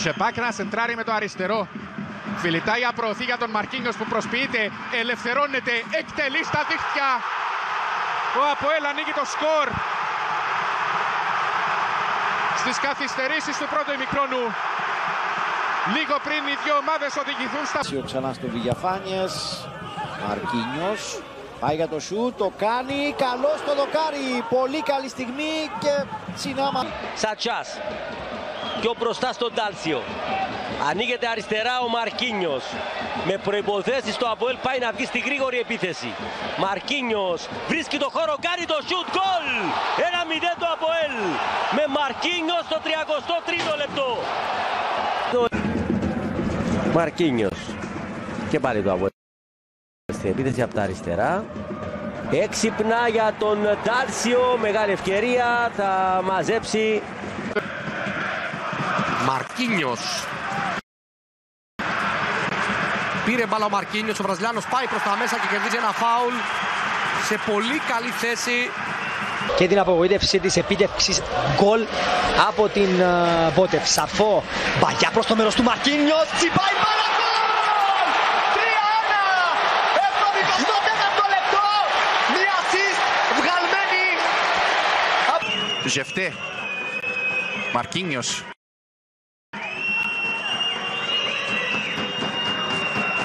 Τσεπάκνα σεντράρει με το αριστερό. Φιλιτάια προωθεί για τον Μαρκίνιος που προσποιείται. Ελευθερώνεται, εκτελεί στα δίχτυα. Ο ΑΠΟΕΛ ανοίγει το σκορ στις καθυστερήσεις του πρώτου ημιχρόνου. Λίγο πριν οι δύο ομάδες οδηγηθούν στα... Ξανά στο Βηγιαφάνιες. Μαρκίνιος πάει για το σουτ, το κάνει, καλό στο δοκάρι. Πολύ καλή στιγμή και συνάμα. Σατσάς, πιο μπροστά στον Ντάλσιο. Ανοίγεται αριστερά ο Μαρκίνιος. Με προϋποθέσεις το ΑΠΟΕΛ πάει να βγει στη γρήγορη επίθεση. Μαρκίνιος βρίσκει το χώρο, κάνει το σουτ, γκολ! 1-0 το ΑΠΟΕΛ. Με Μαρκίνιος στο 33ο λεπτό. Μαρκίνιος. Και πάλι το ΑΠΟΕΛ στην επίθεση από τα αριστερά. Έξυπνα για τον Ντάλσιο. Μεγάλη ευκαιρία. Θα μαζέψει. Μαρκίνιος. Πήρε μπάλα ο Μαρκίνιος, ο Βραζιλιάνος πάει προς τα μέσα και κερδίζει ένα φάουλ σε πολύ καλή θέση. Και την απογοήτευση της επίτευξης γκολ από την Βότεφ. Σαφό, μπαγιά προς το μέρος του Μαρκίνιος, τσιπάει μπάλα, γκολ! 3-1! 74ο λεπτό, μία assist βγαλμένη. Ζεφτέ, Μαρκίνιος.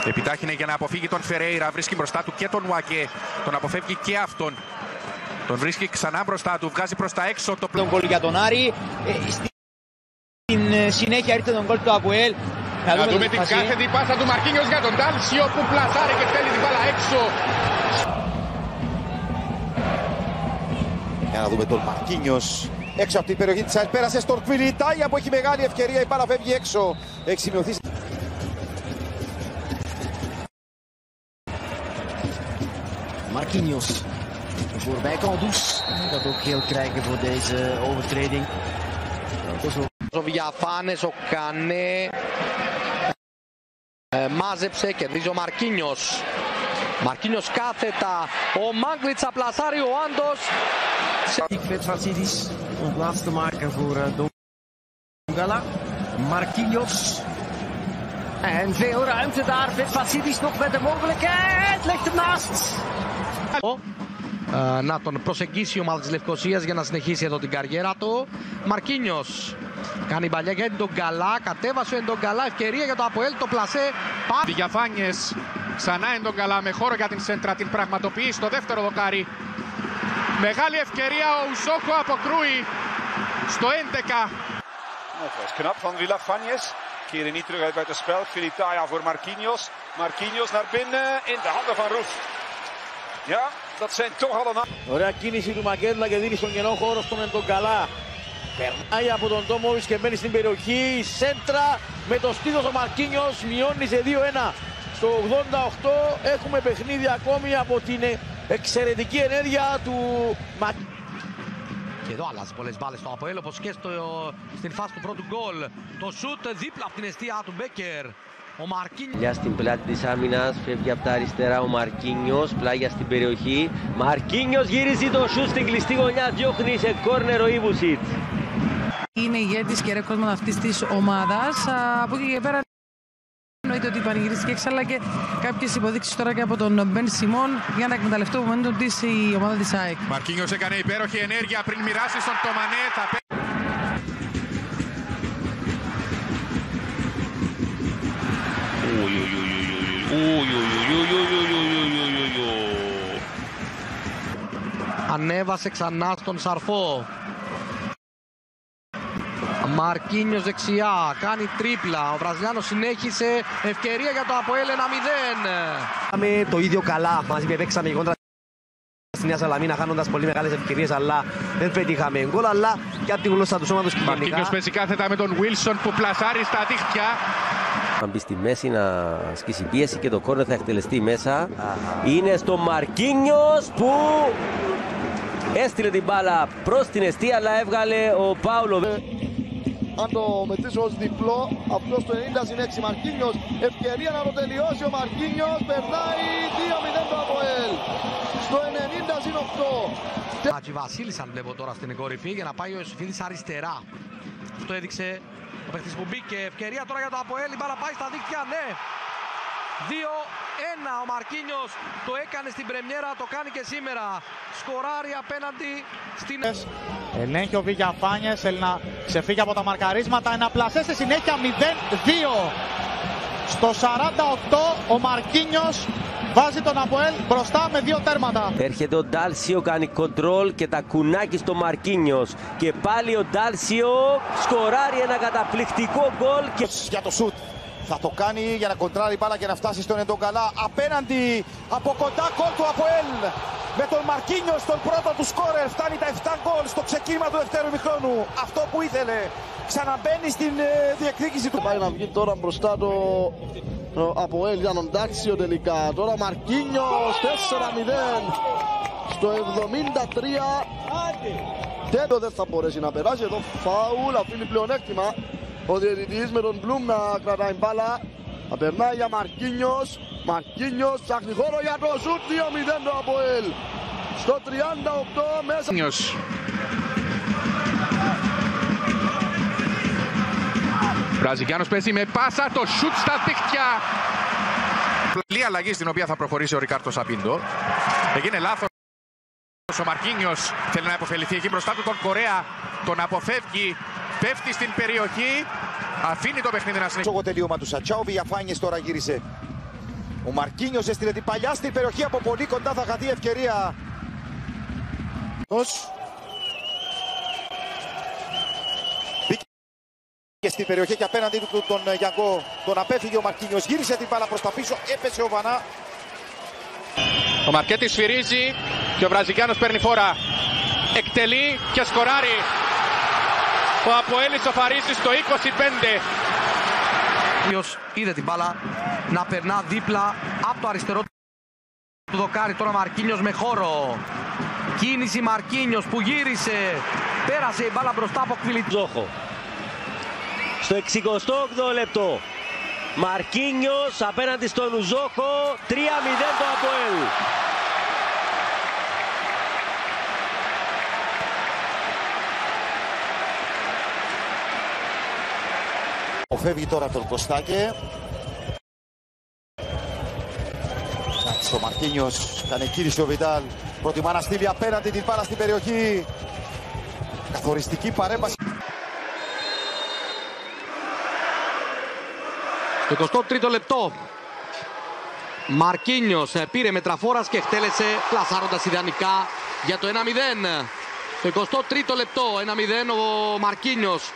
Επιτάχυνε για να αποφύγει τον Φερέιρα, βρίσκει μπροστά του και τον Ουακέ, τον αποφεύγει και αυτόν. Τον βρίσκει ξανά μπροστά του, βγάζει προς τα έξω το Τον γκολ για τον Άρη. Στην συνέχεια ήρθε τον γκολ του ΑΠΟΕΛ. Να δούμε την κάθετη πάσα του Μαρκίνιος για τον Ντάλσιο που πλασάρει και στέλνει την μπάλα έξω. Για να δούμε τον Μαρκίνιος. Έξω από την περιοχή της ΑΕΛ, πέρασε στον Φιλιτάια που έχει μεγάλη ευκαιρία, η μπάλα φεύγει έξω. Έχει σημειωθεί. Marquinhos. Voorbij kan dus. Dat ook geel krijgen voor deze overtreding. Ο Βηγιαφάνες, ο Κανέ. Μάζεψε, κερδίζει ο Μαρκίνιος. Μαρκίνιος κάθετα. Ο Μάγκλιτσα πλασάρει, ο Άντος. Vetvasidis om plaats te maken voor Dongala. Marquinhos. En veel ruimte daar. Vetvasidis nog met de mogelijkheid. Legt hem naast. Να τον προσεγγίσει η ομάδα της Λευκωσίας για να συνεχίσει εδώ την καριέρα του. Μαρκίνιος κάνει παλιά για τον Γκαλά, κατέβασε τον Γκαλά, ευκαιρία για το ΑΠΟΕΛ, το πλασέ. Βηγιαφάνιες, ξανά τον Γκαλά με χώρο για την σέντρα, την πραγματοποιεί στο δεύτερο δοκάρι. Μεγάλη ευκαιρία, ο Ουσόχο αποκρούει στο 11. Het was knap van Villafanies. Keren niet terug uit buiten spel. Filitaya voor Marquinhos. Marquinhos naar binnen in de handen van Roef. Ja, dat zijn toch allemaal... Ωραία κίνηση του Μακέντλα και δίνει στον κενό χώρο στον Εντογκαλά. Περνάει από τον Τόμοβιτς και μπαίνει στην περιοχή. Σέντρα με το στήθος ο Μαρκίνιος μειώνει σε 2-1. Στο 88 έχουμε παιχνίδι ακόμη από την εξαιρετική ενέργεια του Μακέντλα. Και εδώ αλλάζει πολλές μπάλες στο ΑΠΟΕΛ, όπως και στην φάση του πρώτου γκολ. Το σούτ δίπλα από την αιστεία του Μπέκερ. Ο Μαρκίνιος. Στην πλάτη της άμυνας, φεύγει από τα αριστερά ο Μαρκίνιος, πλάγια στην περιοχή. Μαρκίνιος γύριζει το σούτ στην κλειστή γωνιά, διώχνει σε κόρνερ ο Ιβουσίτ. Είναι ηγέτης και ρεκόρδμαν αυτής της ομάδας. Από εκεί και πέρα εννοείται ότι πανηγυρίστηκε έξαλα και κάποιες υποδείξεις τώρα και από τον Μπεν Σιμών για να εκμεταλλευτεί το momentum της η ομάδα της ΑΕΚ. Μαρκίνιος έκανε υπέροχη ενέργεια πριν μοιράσει στον Τομανέ. Ανέβασε ξανά στον Σαρφό. Μαρκίνιος δεξιά, κάνει τρίπλα. Ο Βραζιλιάνος συνέχισε, ευκαιρία για το ΑΠΟΕΛ 1-0. Είχαμε το ίδιο καλά, μαζί με παίξαμε κόντρα στη Νέα Σαλαμίνα, χάνοντας πολύ μεγάλες ευκαιρίες, αλλά δεν πετύχαμε γκολ, αλλά και από τη γλώσσα του σώματος κοινωνικά. Μαρκίνιος παίζει κάθετα με τον Βίλσον που πλασάρει στα δίχτυα. Θα μπει στη μέση να ασκήσει πίεση και το κόρνερ θα εκτελεστεί μέσα. Είναι στο Μαρκίνιος που έστειλε την μπάλα προς την αιστεία, αλλά έβγαλε ο Πάουλο. Αν το μετρήσω ως διπλό, αυτό στο 90-6 Μαρκίνιος, ευκαιρία να το τελειώσει ο Μαρκίνιος, περνάει 2-0 το ΑΠΟΕΛ. Στο 90-8. Χατζη Βασίλης αν βλέπω τώρα στην κορυφή για να πάει ο Ιωσήφιδης αριστερά. Αυτό έδειξε Ο παίκτης που μπήκε, ευκαιρία τώρα για το ΑΠΟΕΛ, η μπάλα πάει στα δίκτυα, ναι. 2-1 ο Μαρκίνιος, το έκανε στην πρεμιέρα, το κάνει και σήμερα. Σκοράρει απέναντι στην... Ελέγχει ο Βηγιαφάνιες, θέλει να ξεφύγει από τα μαρκαρίσματα, ένα πλασέ στη συνέχεια 0-2. Στο 48 ο Μαρκίνιος βάζει τον ΑΠΟΕΛ μπροστά με 2 τέρματα. Έρχεται ο Ντάλσιο, κάνει κοντρόλ και τα κουνάκι στο Μαρκίνιος. Και πάλι ο Ντάλσιο σκοράρει ένα καταπληκτικό γκολ. Για το σουτ. Θα το κάνει για να κοντράρει μπάλα και να φτάσει στον Εντογκαλά. Απέναντι από κοντά γκολ του ΑΠΟΕΛ. Με τον Μαρκίνιος, τον πρώτο του σκόρερ. Φτάνει τα 7 γκολ στο ξεκίνημα του δεύτερου ημιχρόνου. Αυτό που ήθελε. Ξαναμπαίνει στην διεκδίκηση του. Πάει να βγει τώρα μπροστά το ΑΠΟΕΛ για τον Ντάτσιο τελικά. Τώρα Μαρκίνιος 4-0 στο 73. Τέτοιο δεν θα μπορέσει να περάσει. Εδώ φάουλ, αφήνει πλεονέκτημα. Ο διαιτητής με τον Μπλουμ να κρατάει μπάλα. Θα περνάει για Μαρκίνιος. Μαρκίνιος ψάχνει χώρο για το σουτ. 2-0 το ΑΠΟΕΛ. Στο 38 μέσα. Βραζιλιάνος παίζει με πάσα, το σουτ στα δίχτυα. Πλή αλλαγή στην οποία θα προχωρήσει ο Ρικάρτο Σαπίντο. Έγινε λάθος. Ο Μαρκίνιος θέλει να υποφεληθεί εκεί μπροστά του τον Κορέα. Τον αποφεύγει. Πέφτει στην περιοχή. Αφήνει το παιχνίδι να συνεχίσει. Το τελείωμα του Σατσάου, Βηγιαφάνιες τώρα γύρισε. Ο Μαρκίνιος έστειλε την παλιά στην περιοχή από πολύ κοντά. Θα χαθεί ευκαιρία. Και στην περιοχή και απέναντι του τον Γιαγκό τον απέφυγε ο Μαρκίνιος, γύρισε την μπάλα προς τα πίσω, έπεσε ο Βανά. Ο Μαρκέτης σφυρίζει και ο Βραζιλιάνος παίρνει φόρα. Εκτελεί και σκοράρει. Ο ΑΠΟΕΛ ισοφαρίζει στο 25. Ποιος είδε την μπάλα να περνά δίπλα από το αριστερό του δοκάρι. Τώρα Μαρκίνιος με χώρο. Κίνηση Μαρκίνιος που γύρισε. Πέρασε η μπάλα μπροστά από Κβιλιτζόχο. Στο 68ο λεπτό. Μαρκίνιος απέναντι στον Ουζόχο. 3-0 το ΑΠΟΕΛ. Φεύγει τώρα τον Κωστάκε. Ο Μαρκίνιος κάνει κίνηση ο Βιντάλ. Προτιμά να στείλει απέναντι την μπάλα στην περιοχή. Καθοριστική παρέμβαση. Το 23ο λεπτό. Μαρκίνιος πήρε με τραφόρας και εκτέλεσε πλασάροντας ιδανικά για το 1-0. Το 23ο λεπτό, 1-0 ο Μαρκίνιος.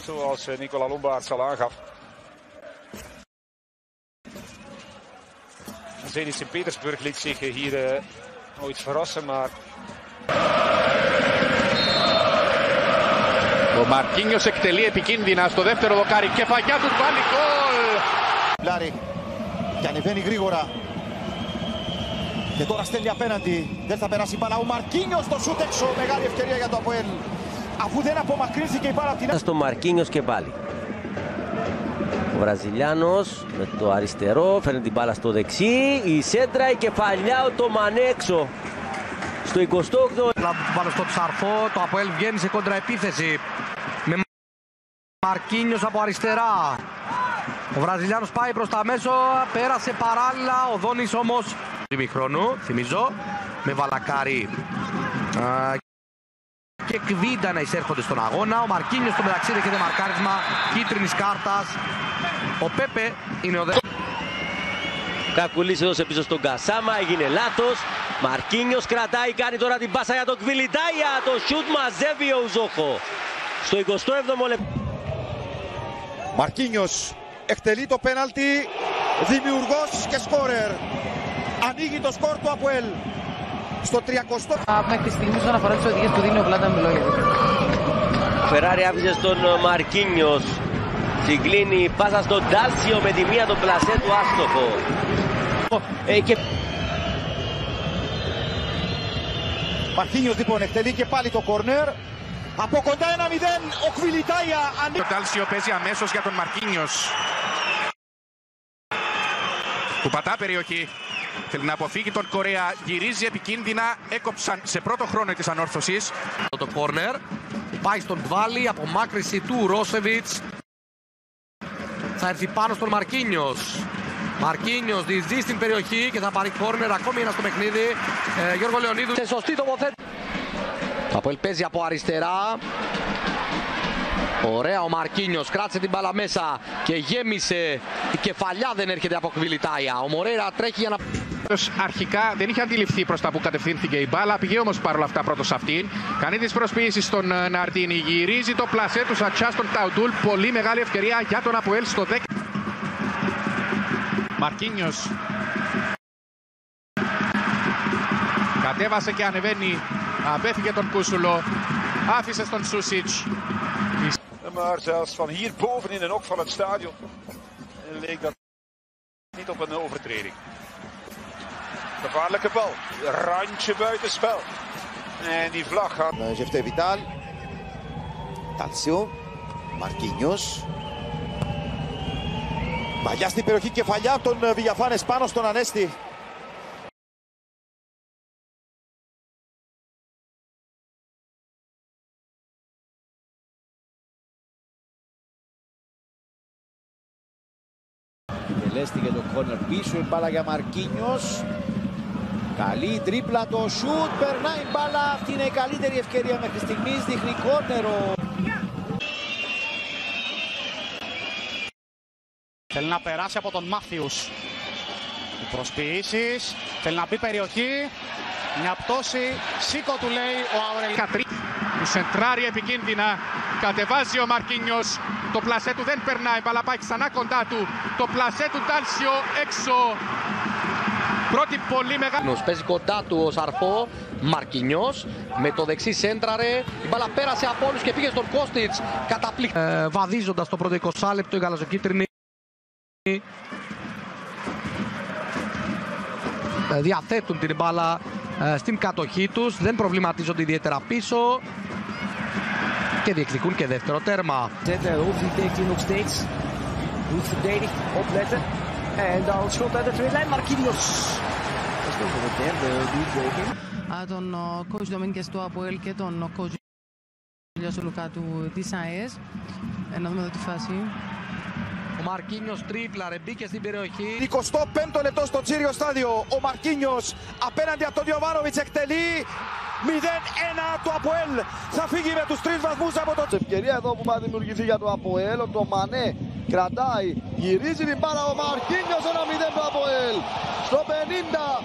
Zoals Nicola Lombaerts al aangaf. Zenit Sint-Petersburg liet zich hier ooit verrassen, maar... Ο Μαρκίνιος εκτελεί επικίνδυνα στο δεύτερο δοκάρι. Κεφαγιά του πάλι γκολ. Λάρη και ανεβαίνει γρήγορα. Και τώρα στέλνει απέναντι. Δεν θα περάσει η μπάλα. Ο Μαρκίνιος στο σούτ έξω. Μεγάλη ευκαιρία για το ΑΠΟΕΛ. Αφού δεν απομακρύνθηκε η μπάλα από την... Στο Μαρκίνιος και πάλι. Ο Βραζιλιάνος με το αριστερό φέρνει την μπάλα στο δεξί. Η σέντρα, η κεφαλιά, το μανέξω. Στο 28ο. Πάνω στο Ψαρφό, το ΑΠΟΕΛ βγαίνει σε κοντραεπίθεση. Με Μαρκίνιος από αριστερά. Ο Βραζιλιάνος πάει προς τα μέσο, πέρασε παράλληλα. Ο Δόνης όμως ημιχρόνου, θυμίζω, με Βαλακάρι και Κβίντα να εισέρχονται στον αγώνα. Ο Μαρκίνιος στο μεταξύ δέχεται μαρκάρισμα κίτρινης κάρτας. Ο Πέπε είναι ο δεύτερος. Κακουλής έδωσε πίσω στον Κασάμα, έγινε λάθος. Μαρκίνιος κρατάει, κάνει τώρα την πάσα για τον Κβιλιτάια. Το σιούτ μαζεύει ο Ουζόχο. Στο 27ο λεπτό. Μαρκίνιος εκτελεί το πέναλτι. Δημιουργός και σκόρερ. Ανοίγει το σκορ του ΑΠΟΕΛ. Στο 30ο. Μέχρι τη στιγμή όσον αφορά τις οδηγίες που δίνει ο Βλάντα Μιλόγεβιτς. Ο Φεράρι άφησε στον Μαρκίνιος. Συγκλίνει πάσα στον Ντάλσιο με τη μία τον πλασέ του άστοχο. Και... Μαρκίνιος λοιπόν εκτελεί και πάλι το κόρνερ. Από κοντά 1-0 ο Κβιλιτάια. Ο Ντάλσιο παίζει αμέσως για τον Μαρκίνιος. Που πατά περιοχή. Θέλει να αποφύγει τον Κορέα. Γυρίζει επικίνδυνα. Έκοψαν σε πρώτο χρόνο της ανόρθωσης. Το κόρνερ. πάει στον Τβάλι, απομάκρυση του Ρόσεβιτς. Θα έρθει πάνω στον Μαρκίνιος. Μαρκίνιος διεισδύει στην περιοχή και θα πάρει κόρνερ, ακόμη ένα στο παιχνίδι. Γιώργο Λεωνίδου σε σωστή τοποθέτηση. Το Αποέλ παίζει από αριστερά. Ωραία ο Μαρκίνιος, κράτησε την μπάλα μέσα και γέμισε. Η κεφαλιά δεν έρχεται από Κβιλιτάια. Ο Μορέιρα τρέχει για να... Αρχικά δεν είχε αντιληφθεί προς τα που κατευθύνθηκε η μπάλα. Πήγε όμως παρόλα αυτά πρώτος αυτήν. Κάνει τις προσποιήσεις στον Ναρτίνη. Γυρίζει το πλασέ του Σατσά στον Ταουντούλ. Πολύ μεγάλη ευκαιρία για τον Αποέλ στο 10. Μαρκίνιος κατέβασε και ανεβαίνει. Απέφυγε τον Κούσουλο. Άφησε στον Σούσιτς. Maar zelfs van hierboven in een hoek van het stadion leek dat niet op een overtreding. Gevaarlijke bal, randje buitenspel. En die vlag gaat. Ζευτέ Βιτάλ. Τάλσιο. Μαρκίνιος. Μαγιά στην περιοχή, κεφαλιά των Βηγιαφάνες πάνω στον Ανέστη. Τελέστηκε το κόρνερ πίσω, η μπάλα για Μαρκίνιος. Καλή τρίπλα, το σουτ, περνάει η μπάλα. Αυτή είναι η καλύτερη ευκαιρία μέχρι στιγμής, δείχνει κόρνερο. Θέλει να περάσει από τον Μάθιους. Οι προσποιήσεις, θέλει να μπει περιοχή. Μια πτώση, σήκω του λέει ο Αουρελ. Του σεντράρει επικίνδυνα. Κατεβάζει ο Μαρκίνιος. Το πλασέ του δεν περνάει. Μπαλά πάει ξανά κοντά του. Το πλασέ του Τάλσιο έξω. Πρώτη πολύ μεγάλη. Παίζει κοντά του ο Σαρφό. Μαρκίνιος με το δεξί σέντραρε. Η μπάλα πέρασε από όλους και πήγε στον Κώστιτς. Βαδίζοντας το πρώτο 20 λεπτό οι γαλαζοκίτρινοι. Διαθέτουν την μπάλα στην κατοχή τους. Δεν προβληματίζονται ιδιαίτερα πίσω. Και διεκδικούν και δεύτερο τέρμα. Τον coach Ντομίνγκες του Αποέλ και τον coach Ηλιάσου Λουκάτου της ΑΕΣ. Να δούμε εδώ τη φάση. Ο Μαρκίνιος τρίπλαρε, μπήκε στην περιοχή. 25ο λεπτό στο Τσίριο στάδιο. Ο Μαρκίνιος απέναντι από τον Γιοβάνοβιτς εκτελεί. 0-1 το Αποέλ. Θα φύγει με τους 3 βαθμούς από το... Ευκαιρία εδώ που θα δημιουργηθεί για το Αποέλ. Το Μανέ κρατάει, γυρίζει την μπάλα ο Μαρκίνιος. 1-0 το Αποέλ στο 50.